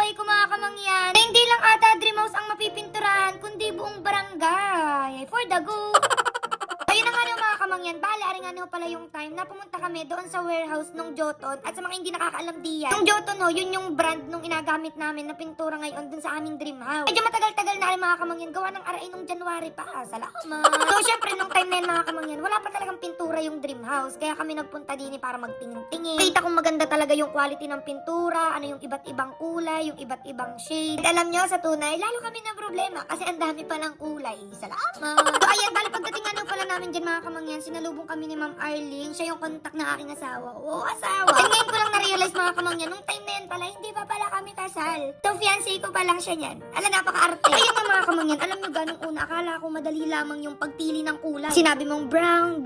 buhay ko mga kamangyan. Na hindi lang ata dream house ang mapipinturahan, kundi buong barangay. For the go! Ayun na nga no, mga kamangyan, bale, ari nga no pala yung time na pumunta kami doon sa warehouse nung Joton. At sa mga hindi nakakaalam diyan, yung Joton ho, yun yung brand nung inagamit namin na pintura ngayon dun sa aming dream house. Medyo matagal-tagal na rin mga kamangyan, gawa ng aray nung January pa. Salamat! So syempre nung time na yun mga kamangyan, wala pa talagang pintura yung dream house. Kaya kami nagpunta din para magtingin-tingin. Kita kung maganda talaga yung quality ng pintura, ano yung iba't ibang kulay, yung iba't ibang shade. At alam nyo, sa tunay, lalo kami na problema kasi ang dami palang kulay. Salamat! So ayan, bali pagdating ano pala namin dyan mga kamangyan, sinalubong kami ni Ma'am Arlene. Siya yung contact ng aking asawa. Oo, asawa. And ngayon ko lang na-realize mga kamangyan, nung time na yan pala, hindi pa pala kami kasal. So, fiancé ko pa lang siya niyan. Ala, napaka-arte. Ayun nga mga kamangyan, alam nyo ganong una, akala ko madali lamang yung pagpili ng kulay. Sinabi mong brown,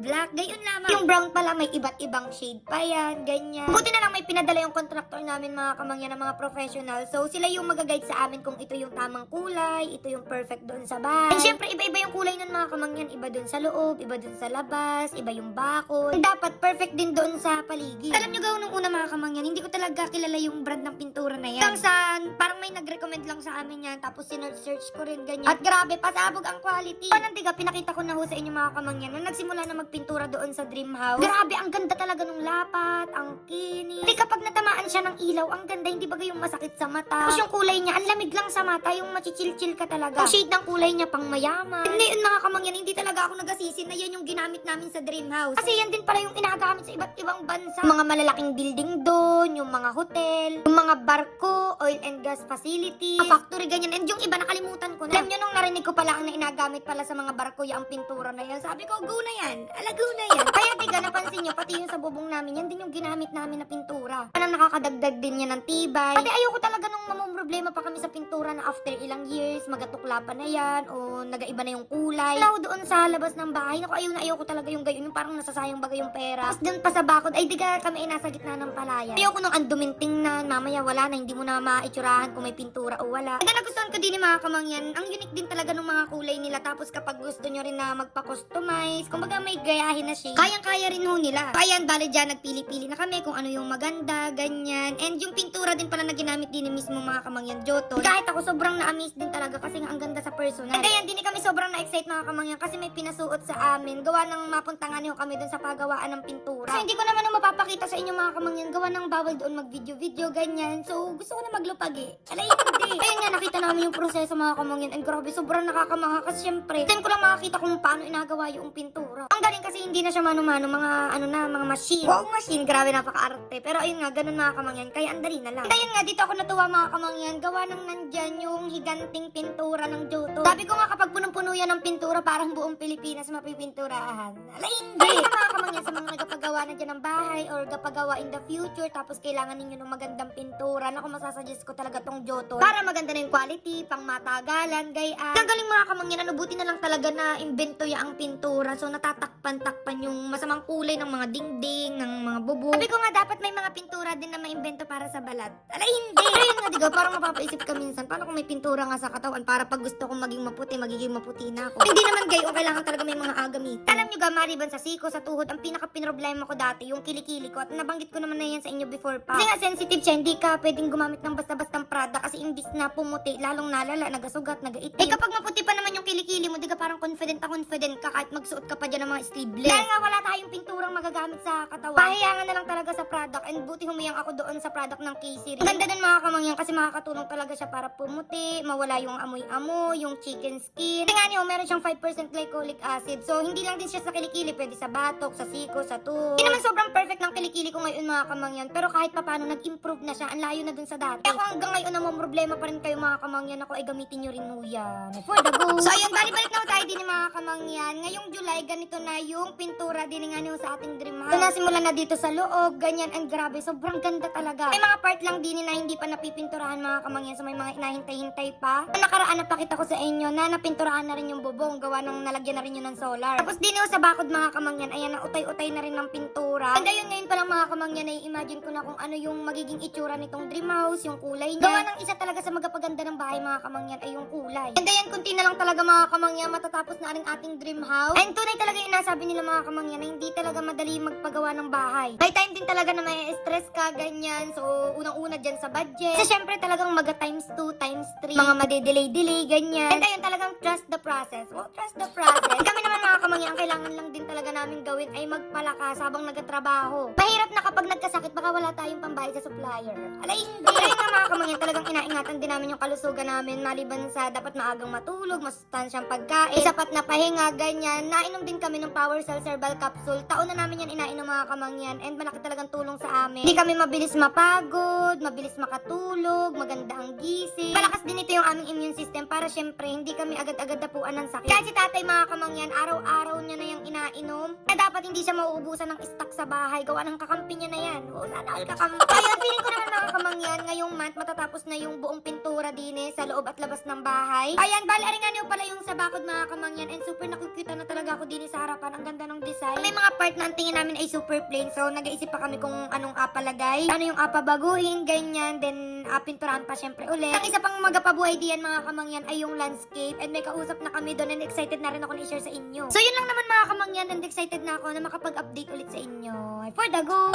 black, gayon lamang. Yung brown pala, may iba't ibang shade pa yan, ganyan. Buti na lang may pinadala yung contractor namin mga kamangyan ng mga professional. So, sila yung mag-guide sa amin kung ito yung tamang kulay, ito yung perfect doon sa bahay. And syempre, iba-iba yung kulay nun mga kamangyan. Iba doon sa loob, iba doon sa labas, iba yung bakod. Dapat perfect din doon sa paligid. Alam nyo gawin nung una mga kamangyan, hindi ko talaga kilala yung brand ng pintura na yan. Hanggang sa, parang may nag-recommend lang sa amin yan, tapos sinearch ko rin ganyan. At grabe, pasabog ang quality. Panang diga, pinakita ko na ho sa inyo mga kamangyan, nung nagsimula na magpintura doon sa dream house. Grabe, ang ganda talaga nung lapat, ang kinis. Hindi kapag natamaan siya ng ilaw, ang ganda, hindi baga yung masakit sa mata. Tapos yung kulay niya, ang lamig lang sa mata, yung machichil-chill ka talaga. Yung shade ng kulay niya, pang mayaman. Hindi yun mga kamangyan, hindi talaga ako nag-asisi na yan yung ginamit namin sa dream house. Kasi yan din pala yung inagamit sa iba't ibang bansa. Yung mga malalaking building doon, yung mga hotel, yung mga barko, oil and gas facility, factory, ganyan. And yung iba nakalimutan ko na. Alam nyo nung narinig ko pala ang na inagamit pala sa mga barko yung pintura na yan. Sabi ko, go na yan. Go na yan. Kaya diga, napansin nyo, pati yung sa bubong namin, yan din yung ginamit namin na pintura. Parang nakakadagdag din yan ng tibay. Pati ayoko talaga nung mamumroblema pa kami sa pintura na after ilang years, magatukla pa na yan, o nagaiba na yung kulay. Now, doon sa labas ng bahay, naku, ayoko talaga yung gayon, yung parang nasasayang baga yung pera. Tapos doon pa sa bakod, ay diga kami ay nasa gitna ng palayan. Ayoko nung anduminting na, mamaya wala na, hindi mo na maitsurahan kung may pintura o wala. Kaya nagustuhan ko din ni mga kamangyan, ang unique din talaga ng mga kulay nila. Tapos kapag gusto nyo rin na magpa-customize, kumbaga may gayahin na shade, kayang-kaya rin ho nila. So ayan, bale dyan, nagpili-pili na kami kung ano yung maganda, ganyan. And yung pintura din pala na ginamit din ni mismo mga kamangyan Joton. Kahit ako sobrang na-amaze din talaga kasi nga ang ganda sa personal. And ayan, din kami sobrang na-excite mga kamangyan kasi may pinasuot sa amin. Gawa ng mapuntangan nyo kami dun sa pagawaan ng pintura. So hindi ko naman na mapapakita sa inyo mga kamangyan, gawa ng bawal doon mag-video-video, ganyan. So gusto ko na maglupag eh. Alay, hindi. Ayun nga, nakita namin yung proseso mga kamangyan. And grabe, sobrang nakakamaha kasi syempre, time ko lang makakita kung paano inagawa yung pintura. Ang galing kasi hindi na siya mano-mano, mga mga machine. Wow, machine, grabe, napaka-arte. Pero ayun nga, ganun mga kamangyan, kaya ang dali na lang. And ayun nga, dito ako natuwa mga kamangyan, gawa ng nandyan yung higanting pintura ng Joton. Sabi ko nga, kapag punong-puno yan ng pintura, parang buong Pilipinas mapipinturahan. Alay, hindi. Kaya mga kamangyan, sa mga nagpagawa na dyan ng bahay or gapagawa in the future, tapos kailangan ninyo ng magandang pintura, naku, masasuggest ko talaga tong Joton. Para maganda na yung quality, pang matagalan, gayaan. Ang galing mga kamangyan, ano, buti na lang talaga na invento ya ang pintura. So natatakpan-takpan yung masamang kulay ng mga dingding, ng mga bubong. Sabi ko nga, dapat may mga pintura din na maimbento para sa balat. Alay, hindi. Pero yun nga, diga, parang mapapaisip ka minsan, paano kung may pintura nga sa katawan para pag gusto kong maging maputi, magiging maputi na ako. Hindi naman gayo, kailangan talaga may mga agamit. Alam nyo ga, maliban sa siko, sa tuhod, ang pinaka-pinroblema ko dati, yung kilikili ko, at nabanggit ko naman na yan sa inyo before pa. Kasi nga sensitive siya, hindi ka pwedeng gumamit ng basta-bastang Prada kasi imbis na pumuti, lalong nalala, nagasugat, nagaitim. Eh kapag maputi pa naman yung kilikili mo, diga parang confident ka kahit magsuot ka pa dyan ng mga sleeveless. Dahil nga wala tayong pinturang magagamit sa katawan. Pahiyangan na lang talaga sa product, and buti humiyang ako doon sa product ng K-Series. Ang ganda din mga kamangyan kasi makakatulong talaga siya para pumuti, mawala yung amoy-amoy, yung chicken skin. Kasi nga niyo, meron siyang 5% glycolic acid. So hindi lang din siya sa kilikili, pwede sa batok, sa siko, sa tuhod. Hindi naman sobrang perfect ng kilikili ko ngayon mga kamangyan, pero kahit papaano nag-improve na siya, ang layo na dun sa dati. Kaya kung hanggang ngayon namang problema pa rin kayo mga kamangyan, ako ay gamitin nyo rin ho yan. For the go! So ayun, balik na tayo din mga kamangyan. Ngayong July, ganito na yung pintura din nga niyo sa ating dream house. So nasimulan na dito sa loob, ganyan, and grabe, sobrang ganda talaga. May mga part lang din na hindi pa napipinturahan mga kamangyan, so may mga inahintay-hintay pa. Nakaraan napakita ko sa inyo na napinturahan na rin yung bubong, gawa ng nalagyan na rin yun ng solar. Tapos din sa bakod mga kamangyan, ayan, na utay-utay na rin ng pintura. And ayun, ngayon pa lang mga kamangyan, ay imagine ko na kung ano yung magiging itsura nitong dream house, yung kulay niya. Gawa ng isa talaga sa magapaganda ng bahay mga kamangyan ay yung kulay. And ayan, kunti na lang talaga mga kamangyan, matatapos na rin ating dream house. And tunay talaga yung nasabi nila mga kamangyan na hindi talaga madali magpagawa ng bahay. May time din talaga na may stress ka, ganyan. So, unang-una dyan sa budget. Kasi syempre talagang maga times 2, times 3, mga madedelay-delay, ganyan. And ayun, talagang trust the process. Oh, trust the process. Kami naman mga kamangyan, ang kailangan lang din talaga namin gawin ay magpalakas habang nagtatrabaho. Mahirap na kapag nagkasakit, baka wala tayong pambayad sa supplier. Alay, hindi. Ayun nga mga kamangyan, talagang inaingatan din namin yung kalusugan namin, maliban sa dapat maagang matulog, masustansyang pagkain, sapat na pahinga, ganyan. Nainom din kami ng Power Cell Herbal Capsule. Taon na namin yan inainom mga kamangyan, and malaki talagang tulong sa amin. Hindi kami mabilis mapagod, mabilis makatulog, maganda ang gising. Malakas din ito yung aming immune system para syempre hindi kami agad-agad napuan ng sakit. Kahit si tatay mga kamangyan, araw-araw niya na yung inainom. Na dapat hindi siya mauubusan ng stock sa bahay. Gawa ng kakampi niya na yan. O, sana all kakampi. Ayun, feeling ko naman mga kamangyan, ngayong month matatapos na yung buong pintura din sa loob at labas ng bahay. Ayan, bali nga niyo pala yung sa bakod mga kamangyan, and super nakikita na talaga ako din sa harapan. Ang ganda ng design. May mga part na ang tingin namin ay super plain, so nag-iisip pa kami kung anong palagay, ano yung baguhin, ganyan, then pinturahan pa syempre ulit. Ang isa pang magapabuhay diyan mga kamangyan ay yung landscape, and may kausap na kami doon, and excited na rin ako na i-share sa inyo. So yun lang naman mga kamangyan, and excited na ako na makapag-update ulit sa inyo. For the go!